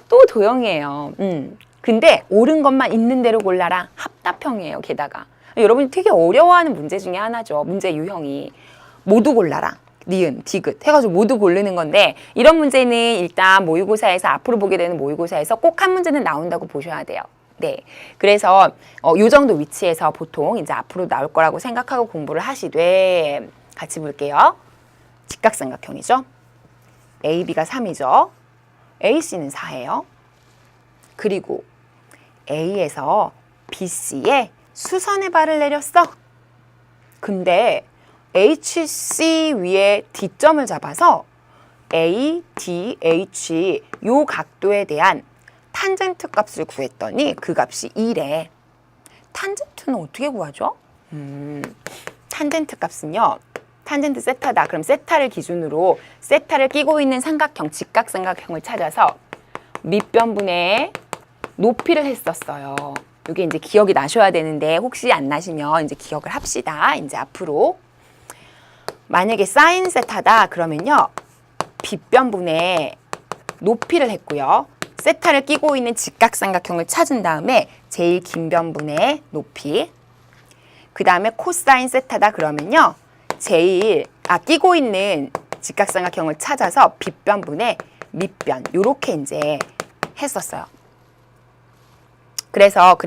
또 도형이에요. 근데 옳은 것만 있는 대로 골라라. 합답형이에요. 게다가 여러분이 되게 어려워하는 문제 중에 하나죠. 문제 유형이 모두 골라라. 니은, 디귿 해가지고 모두 고르는 건데 이런 문제는 일단 모의고사에서 앞으로 보게 되는 모의고사에서 꼭 한 문제는 나온다고 보셔야 돼요. 네, 그래서 요 정도 위치에서 보통 이제 앞으로 나올 거라고 생각하고 공부를 하시되 같이 볼게요. 직각삼각형이죠. AB가 3이죠. AC는 4예요. 그리고 A에서 BC에 수선의 발을 내렸어. 근데 HC 위에 D점을 잡아서 ADH 요 각도에 대한 탄젠트 값을 구했더니 그 값이 2래. 탄젠트는 어떻게 구하죠? 탄젠트 값은요. 탄젠트 세타다. 그럼 세타를 기준으로 세타를 끼고 있는 삼각형, 직각삼각형을 찾아서 밑변분의 높이를 했었어요. 이게 이제 기억이 나셔야 되는데 혹시 안 나시면 이제 기억을 합시다. 이제 앞으로 만약에 사인 세타다 그러면요. 빗변분의 높이를 했고요. 세타를 끼고 있는 직각삼각형을 찾은 다음에 제일 긴 변분의 높이 그 다음에 코사인 세타다 그러면요. 제일 끼고 있는 직각삼각형을 찾아서 빗변분의 밑변 요렇게 이제 했었어요. 그래서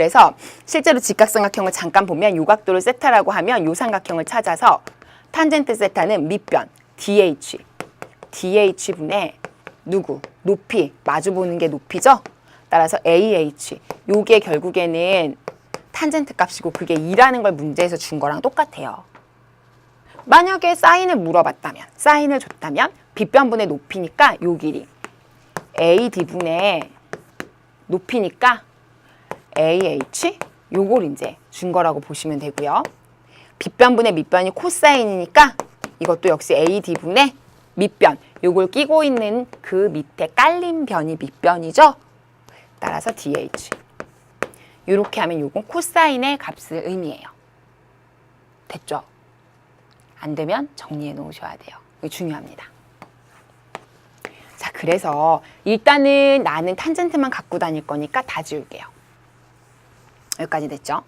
실제로 직각삼각형을 잠깐 보면 요 각도를 세타라고 하면 요 삼각형을 찾아서 탄젠트 세타는 밑변 DH분의 누구? 높이 마주보는 게 높이죠? 따라서 AH 요게 결국에는 탄젠트 값이고 그게 2라는 걸 문제에서 준 거랑 똑같아요. 만약에 사인을 물어봤다면 사인을 줬다면 빗변분의 높이니까 요 길이 AD분의 높이니까 AH 요걸 이제 준 거라고 보시면 되고요. 빗변분의 밑변이 코사인이니까 이것도 역시 AD분의 밑변 요걸 끼고 있는 그 밑에 깔린 변이 밑변이죠. 따라서 DH 이렇게 하면 요건 코사인의 값을 의미해요. 됐죠? 안 되면 정리해 놓으셔야 돼요. 이게 중요합니다. 자, 그래서 일단은 나는 탄젠트만 갖고 다닐 거니까 다 지울게요. 여기까지 됐죠?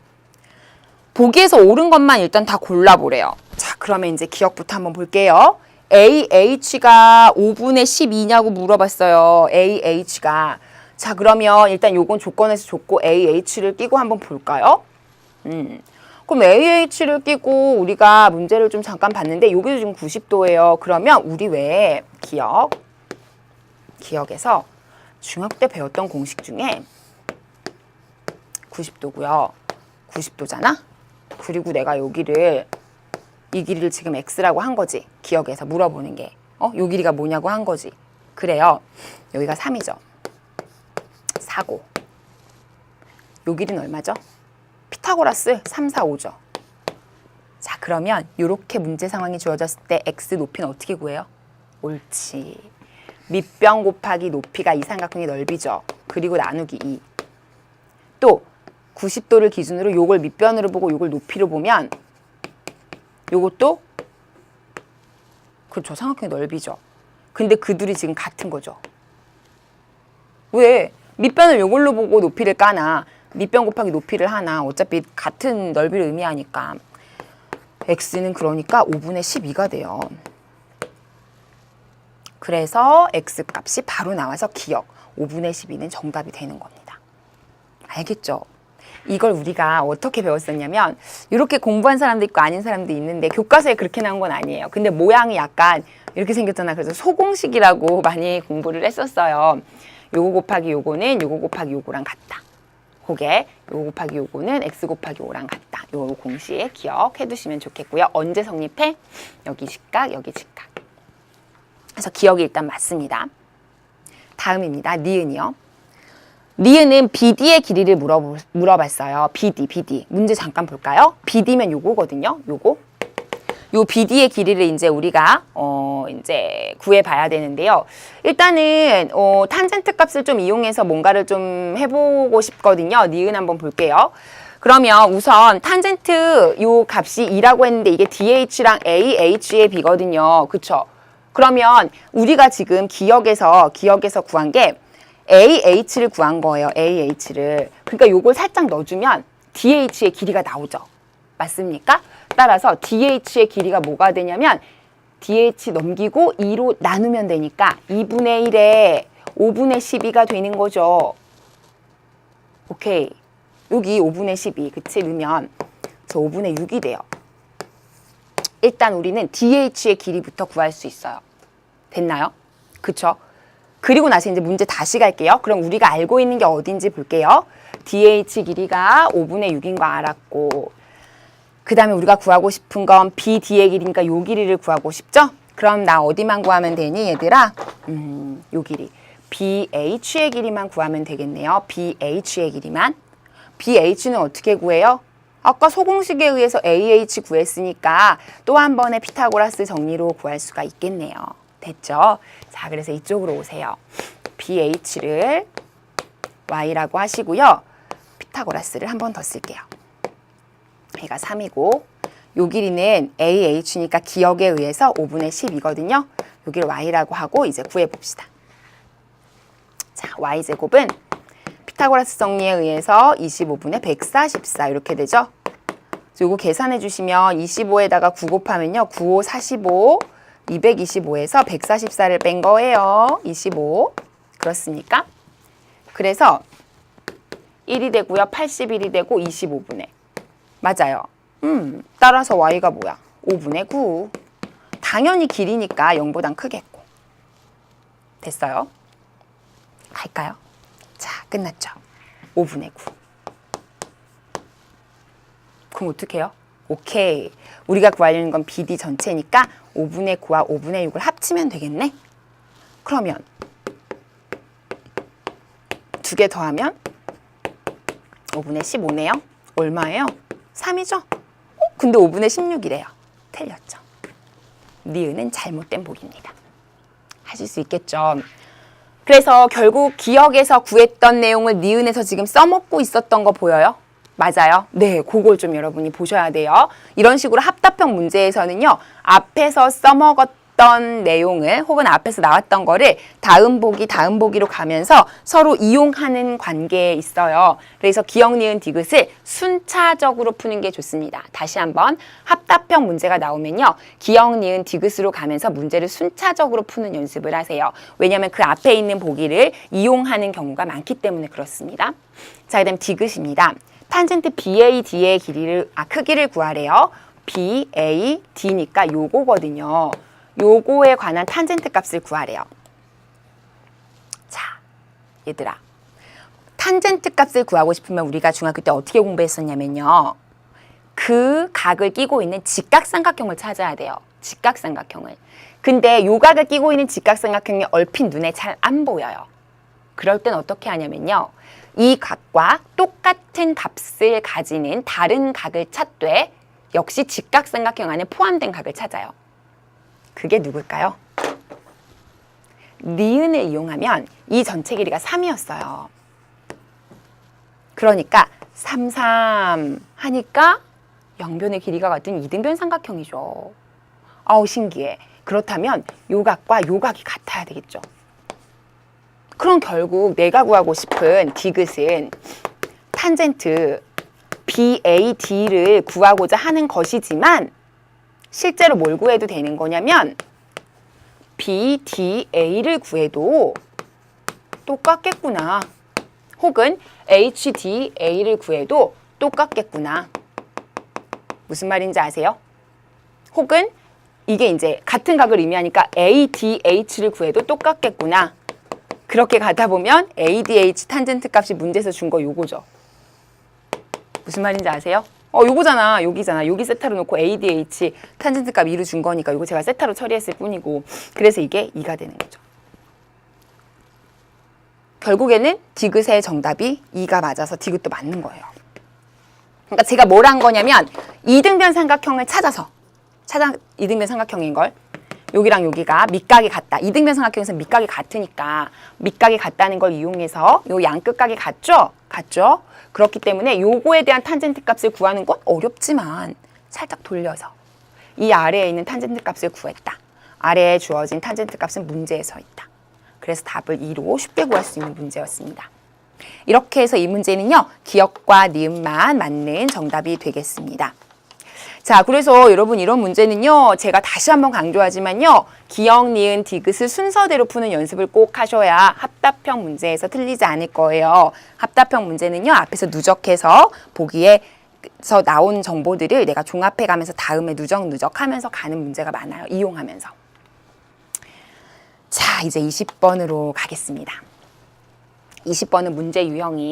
보기에서 옳은 것만 일단 다 골라보래요. 자, 그러면 이제 기억부터 한번 볼게요. AH가 5분의 12냐고 물어봤어요. AH가. 자, 그러면 일단 요건 조건에서 줬고 AH를 끼고 한번 볼까요? 그럼 AH를 끼고 우리가 문제를 좀 잠깐 봤는데 여기도 지금 90도예요. 그러면 우리 왜 기억에서 중학교 때 배웠던 공식 중에 90도고요. 90도잖아? 그리고 내가 여기를 이 길이를 지금 X라고 한 거지. 기억에서 물어보는 게. 요 길이가 뭐냐고 한 거지. 그래요. 여기가 3이죠. 4고. 요 길이는 얼마죠? 피타고라스 3, 4, 5죠. 자, 그러면 이렇게 문제 상황이 주어졌을 때 X 높이는 어떻게 구해요? 옳지. 밑변 곱하기 높이가 이 삼각형의 넓이죠. 그리고 나누기 2. 또 90도를 기준으로 요걸 밑변으로 보고 요걸 높이로 보면 요것도 그렇죠. 삼각형의 넓이죠. 근데 그 둘이 지금 같은 거죠. 왜? 밑변을 요걸로 보고 높이를 까나 밑변 곱하기 높이를 하나 어차피 같은 넓이를 의미하니까 x는 그러니까 5분의 12가 돼요. 그래서 x 값이 바로 나와서 기억 5분의 12는 정답이 되는 겁니다. 알겠죠? 이걸 우리가 어떻게 배웠었냐면 이렇게 공부한 사람도 있고 아닌 사람도 있는데 교과서에 그렇게 나온 건 아니에요. 근데 모양이 약간 이렇게 생겼잖아. 그래서 소공식이라고 많이 공부를 했었어요. 요거 곱하기 요거는 요거 곱하기 요거랑 같다. 그게 요거 곱하기 요거는 x 곱하기 5랑 같다. 요 공식 기억해 두시면 좋겠고요. 언제 성립해? 여기 직각, 여기 직각. 그래서 기억이 일단 맞습니다. 다음입니다. 니은이요. 니은은 BD의 길이를 물어봤어요. BD. 문제 잠깐 볼까요? BD면 요거거든요. 요거. 요 BD의 길이를 이제 우리가 이제 구해봐야 되는데요. 일단은 탄젠트 값을 좀 이용해서 뭔가를 좀 해보고 싶거든요. 니은 한번 볼게요. 그러면 우선 탄젠트 요 값이 2라고 했는데 이게 DH랑 AH의 비거든요. 그쵸? 그러면 우리가 지금 기억에서 구한 게 AH를 구한 거예요. AH를. 그러니까 요걸 살짝 넣어주면 DH의 길이가 나오죠. 맞습니까? 따라서 DH의 길이가 뭐가 되냐면 DH 넘기고 2로 나누면 되니까 2분의 1에 5분의 12가 되는 거죠. 오케이. 여기 5분의 12, 그치? 넣으면 저 5분의 6이 돼요. 일단 우리는 DH의 길이부터 구할 수 있어요. 됐나요? 그쵸? 그리고 나서 이제 문제 다시 갈게요. 그럼 우리가 알고 있는 게 어딘지 볼게요. DH 길이가 5분의 6인 거 알았고, 그 다음에 우리가 구하고 싶은 건 BD의 길이니까 요 길이를 구하고 싶죠? 그럼 나 어디만 구하면 되니 얘들아? 요 길이. BH의 길이만 구하면 되겠네요. BH의 길이만. BH는 어떻게 구해요? 아까 소공식에 의해서 AH 구했으니까 또 한 번의 피타고라스 정리로 구할 수가 있겠네요. 됐죠? 자, 그래서 이쪽으로 오세요. BH를 Y라고 하시고요. 피타고라스를 한 번 더 쓸게요. 얘가 3이고 요 길이는 AH니까 기억에 의해서 5분의 10이거든요. 여기를 Y라고 하고 이제 구해봅시다. 자, Y제곱은 피타고라스 정리에 의해서 25분의 144 이렇게 되죠. 요거 계산해 주시면 25에다가 9 곱하면요. 9, 5, 45, 225에서 144를 뺀 거예요. 25. 그렇습니까? 그래서 1이 되고요. 81이 되고 25분의. 맞아요. 따라서 Y가 뭐야? 5분의 9. 당연히 길이니까 0보단 크겠고. 됐어요? 갈까요? 자, 끝났죠? 5분의 9. 그럼 어떻게 해요? 오케이. 우리가 구하려는 건 BD 전체니까 5분의 9와 5분의 6을 합치면 되겠네? 그러면 두 개 더하면 5분의 15네요? 얼마예요? 3이죠? 근데 5분의 16이래요. 틀렸죠? 니은은 잘못된 보기입니다. 하실 수 있겠죠? 그래서 결국 기억에서 구했던 내용을 니은에서 지금 써먹고 있었던 거 보여요? 맞아요? 네, 그걸 좀 여러분이 보셔야 돼요. 이런 식으로 합답형 문제에서는요. 앞에서 써먹었던 내용을 혹은 앞에서 나왔던 거를 다음 보기로 가면서 서로 이용하는 관계에 있어요. 그래서 기억, 니은, 디귿을 순차적으로 푸는 게 좋습니다. 다시 한번 합답형 문제가 나오면요. 기억, 니은, 디귿으로 가면서 문제를 순차적으로 푸는 연습을 하세요. 왜냐하면 그 앞에 있는 보기를 이용하는 경우가 많기 때문에 그렇습니다. 자, 그다음 디귿입니다. 탄젠트 BAD의 크기를 구하래요. BAD니까 요거거든요. 요거에 관한 탄젠트 값을 구하래요. 자, 얘들아. 탄젠트 값을 구하고 싶으면 우리가 중학교 때 어떻게 공부했었냐면요. 그 각을 끼고 있는 직각삼각형을 찾아야 돼요. 직각삼각형을. 근데 요 각을 끼고 있는 직각삼각형이 얼핏 눈에 잘 안 보여요. 그럴 땐 어떻게 하냐면요. 이 각과 똑같은 값을 가지는 다른 각을 찾되 역시 직각삼각형 안에 포함된 각을 찾아요. 그게 누굴까요? 니은을 이용하면 이 전체 길이가 3이었어요. 그러니까 3, 3 하니까 양변의 길이가 같은 이등변 삼각형이죠. 아우 신기해. 그렇다면 요 각과 요 각이 같아야 되겠죠. 그럼 결국 내가 구하고 싶은 디귿은 탄젠트 BAD를 구하고자 하는 것이지만 실제로 뭘 구해도 되는 거냐면 BDA를 구해도 똑같겠구나. 혹은 HDA를 구해도 똑같겠구나. 무슨 말인지 아세요? 혹은 이게 이제 같은 각을 의미하니까 ADH를 구해도 똑같겠구나. 그렇게 가다 보면 ADH 탄젠트 값이 문제에서 준 거 요거죠. 무슨 말인지 아세요? 요거잖아. 여기잖아. 여기 세타로 놓고 ADH 탄젠트 값 2로 준 거니까 요거 제가 세타로 처리했을 뿐이고 그래서 이게 2가 되는 거죠. 결국에는 디귿의 정답이 2가 맞아서 디귿도 맞는 거예요. 그러니까 제가 뭘 한 거냐면 이등변 삼각형을 찾아서 이등변 삼각형인 걸 여기랑 여기가 밑각이 같다. 이등변 삼각형에서 밑각이 같으니까 밑각이 같다는 걸 이용해서 요 양끝각이 같죠? 같죠? 그렇기 때문에 요거에 대한 탄젠트 값을 구하는 건 어렵지만 살짝 돌려서 이 아래에 있는 탄젠트 값을 구했다. 아래에 주어진 탄젠트 값은 문제에 서 있다. 그래서 답을 2로 쉽게 구할 수 있는 문제였습니다. 이렇게 해서 이 문제는요, 기역과 니은만 맞는 정답이 되겠습니다. 자, 그래서 여러분 이런 문제는요, 제가 다시 한번 강조하지만요, 기역, 니은, 디귿을 순서대로 푸는 연습을 꼭 하셔야 합답형 문제에서 틀리지 않을 거예요. 합답형 문제는요, 앞에서 누적해서 보기에서 나온 정보들을 내가 종합해 가면서 다음에 누적 하면서 가는 문제가 많아요. 이용하면서. 자, 이제 20번으로 가겠습니다. 20번은 문제 유형이